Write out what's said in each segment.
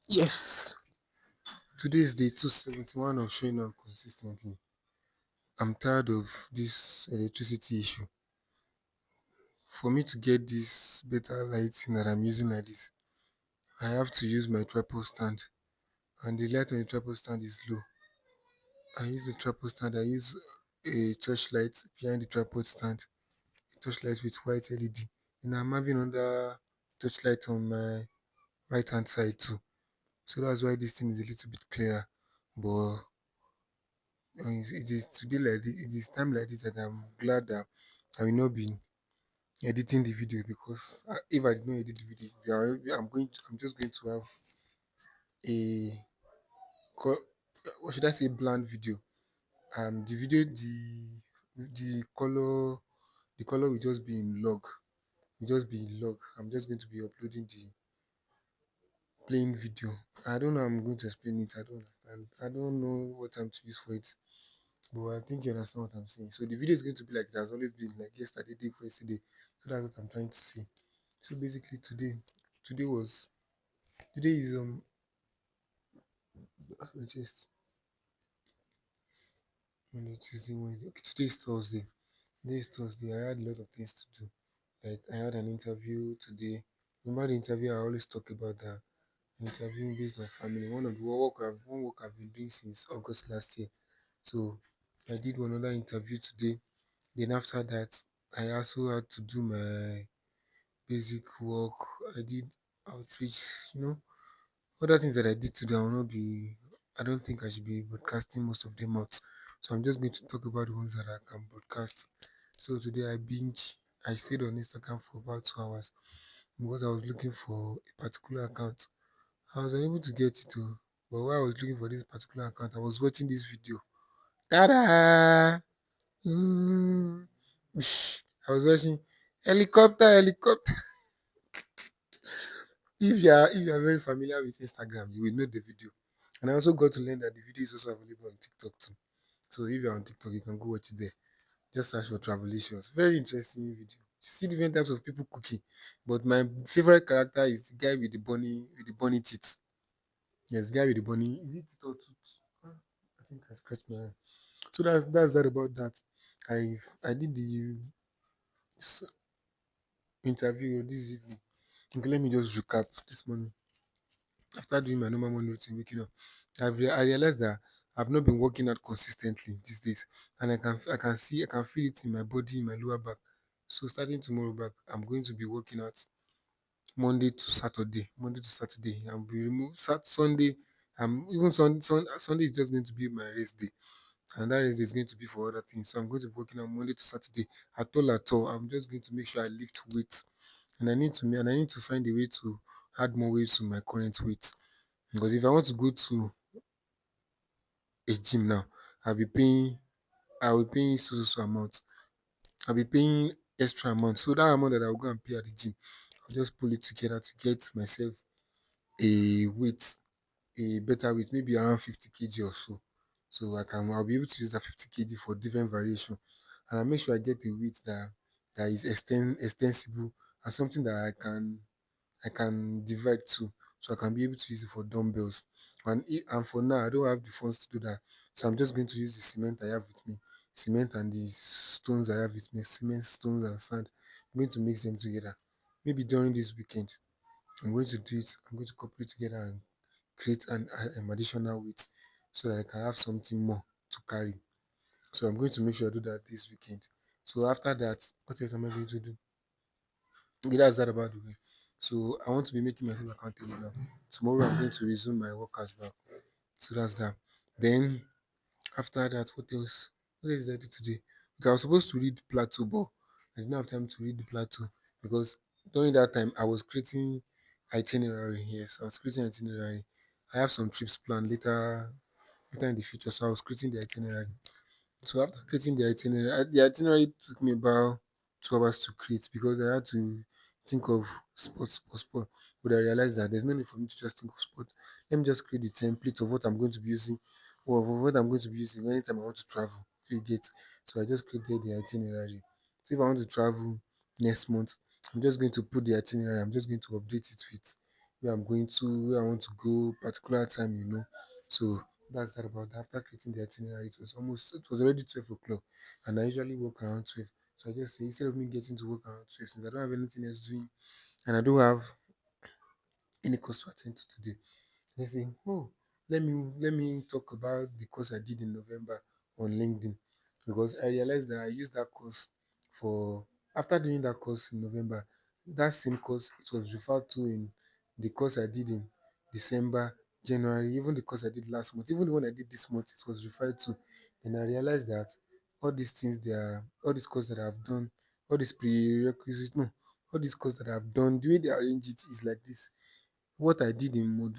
Yes, today is day 271 of showing up consistently. I'm tired of this electricity issue. For me to get this better lighting that I'm using like this, I have to use my tripod stand, and the light on the tripod stand is low. I use the tripod stand, I use a torchlight behind the tripod stand, a torchlight with white LED. And I'm having another torchlight on my right hand side too. So that's why this thing is a little bit clearer. But it is today like this, it is time like this that I'm glad that I will not be editing the video, because if I did not edit the video, I'm just going to have a co- what should I say, bland video. The video, the color, the color will just be in log. Will just be in log. I'm just going to be uploading the plain video. I don't know how I'm going to explain it. I don't understand. I don't know what time to use for it. But I think you understand what I'm saying. So the video is going to be like it has always been, like yesterday, day before yesterday. So that's what I'm trying to say. So basically today was today is what's my chest? Monday, Tuesday, Wednesday. Okay, today is Thursday. Today is Thursday. I had a lot of things to do. Like I had an interview today. Remember the interview I always talk about, that interviewing based on family. One work I've been doing since August last year. So I did one other interview today. Then after that, I also had to do my basic work. I did outreach, you know, other things that I did today. I don't think I should be broadcasting most of them out. So I'm just going to talk about the ones that I can broadcast. So today I stayed on Instagram for about 2 hours because I was looking for a particular account. I was unable to get it too. But while I was looking for this particular account, I was watching this video. Ta-da! Mm. I was watching helicopter, helicopter. If you are very familiar with Instagram, you will know the video. And I also got to learn that the video is also available on TikTok too. So if you're on TikTok, you can go watch it there. Just search for Travelations. Very interesting video. You see different types of people cooking. But my favorite character is the guy with the bunny teeth. Yes, the guy with the bunny. Is it teeth or tooth? Ah, I think I scratched my eye. So that's that about that. I did the s- interview this evening. Okay, let me just recap this morning. After doing my normal morning routine, waking up, I realized that I've not been working out consistently these days, and I can feel it in my body, in my lower back. So starting tomorrow back, I'm going to be working out Monday to Saturday. Monday to Saturday, I'll be removed. Sunday, even Sunday is just going to be my rest day, and that rest day is going to be for other things. So I'm going to be working on Monday to Saturday. At all, I'm just going to make sure I lift weights, and I need to find a way to add more weight to my current weight. Because if I want to go to a gym now, I'll be paying I will be paying so amount. I'll be paying extra amount. So that amount that I'll go and pay at the gym, I'll just pull it together to get myself a weight, a better weight, maybe around 50 kg or so. So I'll be able to use that 50 kg for different variation. And I make sure I get a weight that is extensible, and something that I can divide to, so I can be able to use it for dumbbells. And for now, I don't have the funds to do that, so I'm just going to use the cement I have with me, cement and the stones I have with me, cement, stones, and sand. I'm going to mix them together. Maybe during this weekend, I'm going to do it. I'm going to couple it together and create an additional weight, so that I can have something more to carry. So I'm going to make sure I do that this weekend. So after that, what else am I going to do? Okay, that's that about the way. So I want to be making myself accountable now. Tomorrow I'm going to resume my workouts back. So that's that. Then after that, what else? What else did I do today? Okay, I was supposed to read Plateau, but I didn't have time to read the Plateau because during that time I was creating itinerary. Yes, I was creating itinerary. I have some trips planned later in the future, so I was creating the itinerary. So after creating the itinerary took me about 2 hours to create because I had to think of spot. But I realized that there's no need for me to just think of spot. Let me just create the template of what I'm going to be using, or of what I'm going to be using anytime I want to travel. You get. So I just created the itinerary. So if I want to travel next month, I'm just going to put the itinerary. I'm just going to update it with where I'm going to, where I want to go, particular time. So that's that about that. After creating the itinerary, it was already 12 o'clock, and I usually work around 12. So I just say instead of me getting to work around 12, since I don't have anything else doing, and I don't have any course to attend to today, they say, oh, let me talk about the course I did in November on LinkedIn, because I realized that I used that course for after doing that course in November, that same course it was referred to in the course I did in December, January, even the course I did last month, even the one I did this month, it was referred to. And I realized that all these courses that I've done, all these prerequisites, no, all these courses that I've done, the way they arrange it is like this. What I did in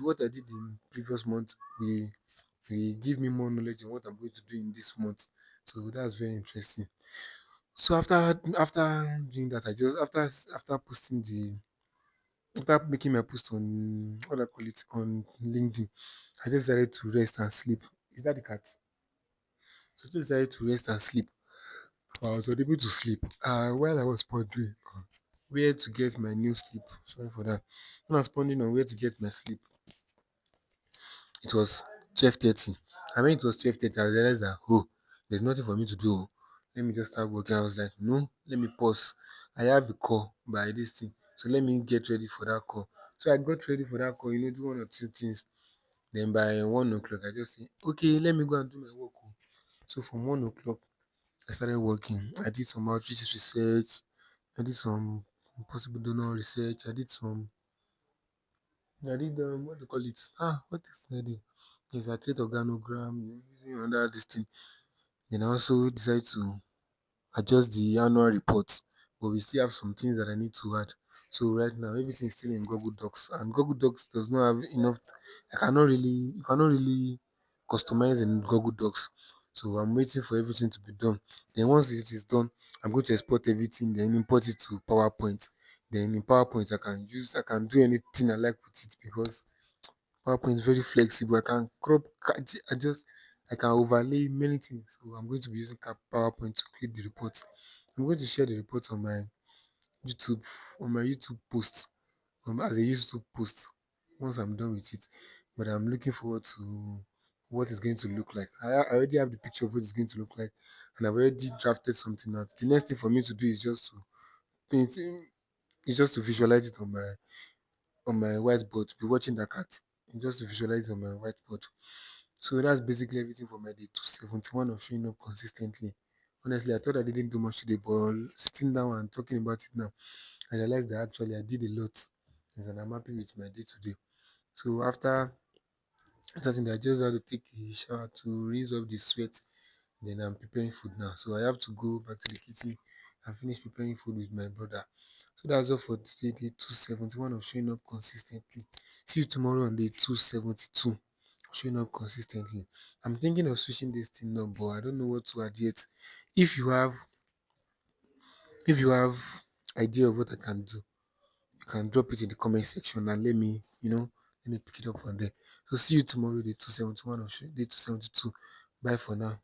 previous month will give me more knowledge on what I'm going to do in this month. So that's very interesting. So after doing that, I just after posting the after making my post on what I call it on LinkedIn, I just decided to rest and sleep. Is that the cat? So I just decided to rest and sleep. I was unable to sleep. While I was pondering on where to get my new sleep. Sorry for that. When I was pondering on where to get my sleep, it was 12:30. And when it was 12:30, I realized that, oh, there's nothing for me to do. Let me just start working. I was like, no, let me pause. I have a call by this thing. So let me get ready for that call. So I got ready for that call, do one or two things. Then by 1 o'clock, I just say, okay, let me go and do my work. Oh. So from 1 o'clock, I started working. I did some outreach research. I did some possible donor research. What do you call it? What is I did? Yes, I create organogram using under this thing. Then I also decide to adjust the annual report, but we still have some things that I need to add. So right now everything is still in Google Docs, and Google Docs does not have enough. You cannot really customize in Google Docs. So I'm waiting for everything to be done. Then once it is done, I'm going to export everything, then import it to PowerPoint. Then in PowerPoint, I can do anything I like with it because PowerPoint is very flexible. I can adjust, I can overlay many things. So I'm going to be using PowerPoint to create the reports. I'm going to share the reports YouTube, on my YouTube post, as a YouTube post once I'm done with it. But I'm looking forward to what it's going to look like. I already have the picture of what it's going to look like, and I've already drafted something out. The next thing for me to do is just to paint, is just to visualize it on my whiteboard, be watching the cat, and just to visualize it on my whiteboard. So that's basically everything for my day 271 of showing up consistently. Honestly, I thought I didn't do much today, but sitting down and talking about it now, I realized that actually I did a lot. Yes, and I'm happy with my day today. So after that, I just have to take a shower to rinse off the sweat. Then I'm preparing food now. So I have to go back to the kitchen and finish preparing food with my brother. So that's all for today, day 271 of showing up consistently. See you tomorrow on day 272 of showing up consistently. I'm thinking of switching this thing up, but I don't know what to add yet. If you have if you have idea of what I can do, you can drop it in the comment section and let me pick it up from there. So see you tomorrow, day 271 of day 272. Bye for now.